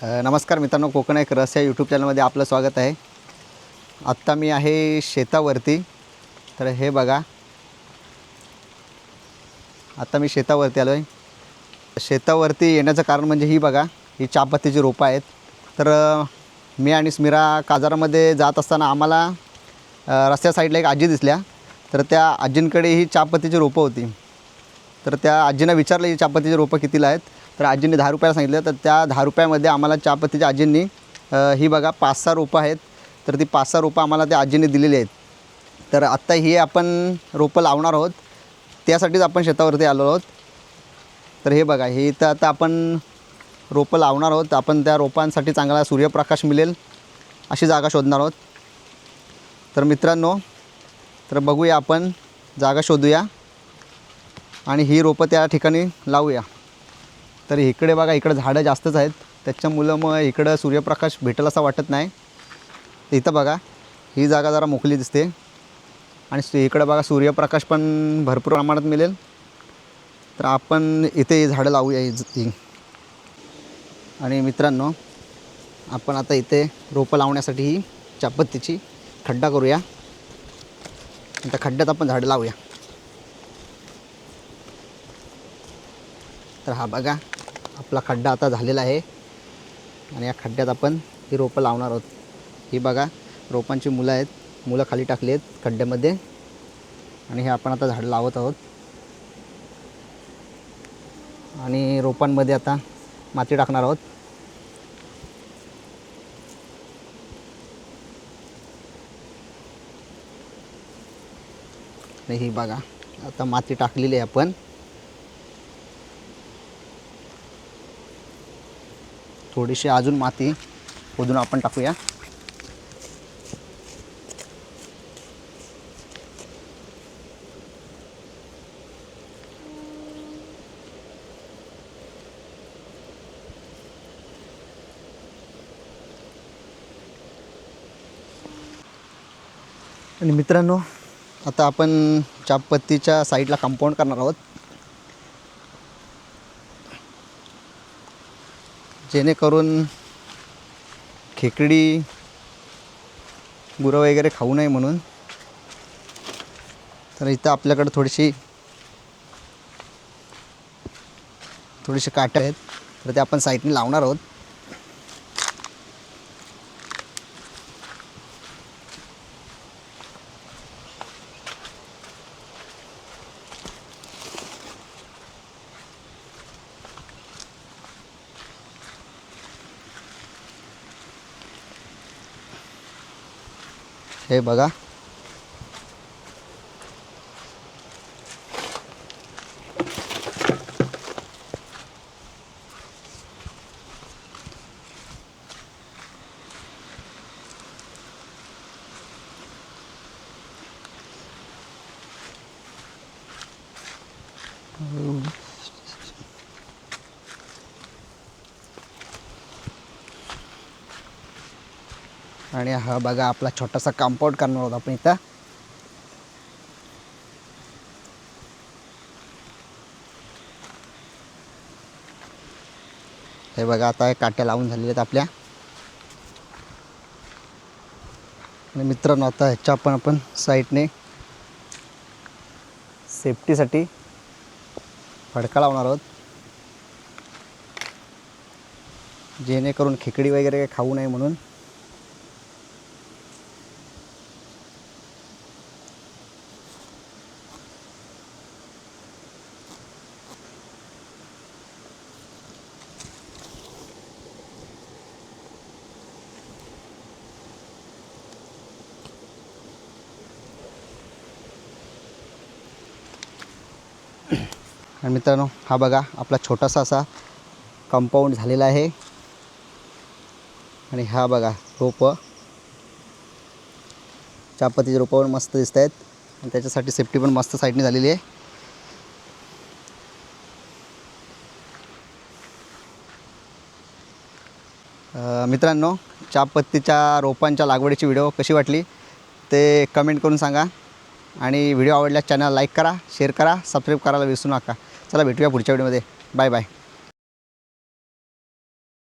नमस्कार मित्रांनो, कोकण एक रस या यूट्यूब चॅनलमध्ये आपलं स्वागत आहे। आत्ता मी आहे शेतावरती। तर हे बघा, आता मी शेतावरती आलो आहे। शेतावरती येण्याचं कारण म्हणजे ही बघा, ही चहापत्तीची रोपं आहेत। तर मी आणि स्मिरा काजारामध्ये जात असताना आम्हाला रस्त्या साईडला एक आजी दिसल्या। तर त्या आजींकडे ही चहापत्तीची रोपं होती। तर त्या आजींना विचारलं ही चहापत्तीची रोपं कितीला आहेत। तर आजींनी 10 रुपयाला सांगितलं। तर त्या 10 रुपयामध्ये आम्हाला चहापत्तीच्या आजींनी ही बघा 5-6 रोपं आहेत। तर ती 5-6 रोपं आम्हाला त्या आजींनी दिलेली आहेत। तर आत्ता ही आपण रोपं लावणार आहोत, त्यासाठीच आपण शेतावरती आलो आहोत। तर हे बघा, हे इथं आता आपण रोपं लावणार आहोत। आपण त्या रोपांसाठी चांगला सूर्यप्रकाश मिळेल अशी जागा शोधणार आहोत। तर मित्रांनो, तर बघूया, आपण जागा शोधूया आणि ही रोपं त्या ठिकाणी लावूया। तर इकडे बघा, इकडे झाडं जास्तच आहेत, त्याच्यामुळं मग इकडं सूर्यप्रकाश भेटेल असं वाटत नाही। इथं बघा, ही जागा जरा मोकळी दिसते आणि इकडे बघा सूर्यप्रकाश पण भरपूर प्रमाणात मिळेल। तर आपण इथे झाडं लावूया ही। आणि मित्रांनो, आपण आता इथे रोपं लावण्यासाठी ही चहापत्तीची खड्डा करूया। त्या खड्ड्यात आपण झाडं लावूया। तर हा बघा, आपला खड्डा आता झालेला आहे आणि या खड्ड्यात आपण ही रोपं लावणार आहोत। ही बघा, रोपांची मुलं आहेत, मुलं खाली टाकली आहेत खड्ड्यामध्ये आणि हे आपण आता झाडं लावत आहोत। आणि रोपांमध्ये आता माती टाकणार आहोत। आणि ही बघा, आता माती टाकलेली आहे आपण। थोडीशी अजून माती खोदून आपण टाकूया। आणि मित्रांनो, आता आपण चहापत्तीच्या साईडला कंपाऊंड करणार आहोत, जेणेकरून खेकडी गुरं वगैरे खाऊ नये म्हणून। तर इथं आपल्याकडे थोडीशी काटे आहेत, तर ते आपण साईडने लावणार आहोत। हे बघा, आणि हा बघा, आपला छोटासा कंपाऊंड करणार आहोत आपण इथं। हे बघा, आता काट्या लावून झालेल्या आहेत आपल्या। आणि मित्रांनो, आता ह्याच्या आपण साईडने सेफ्टीसाठी फडका लावणार आहोत, जेणेकरून खेकडी वगैरे काही खाऊ नये म्हणून। आणि मित्रांनो, हा बघा, आपला छोटासा असा कंपाऊंड झालेला आहे। आणि हा बघा, रोपं चहापत्तीच्या रोपावर मस्त दिसत आहेत आणि त्याच्यासाठी सेफ्टी पण मस्त साईडने झालेली आहे। मित्रांनो, चहापत्तीच्या रोपांच्या लागवडीची व्हिडिओ कशी वाटली ते कमेंट करून सांगा। आणि व्हिडिओ आवडल्यास चॅनल लाईक करा, शेअर करा, सबस्क्राईब करायला विसरू नका। चला, भेटूया पुढच्या व्हिडिओमध्ये। Bye bye.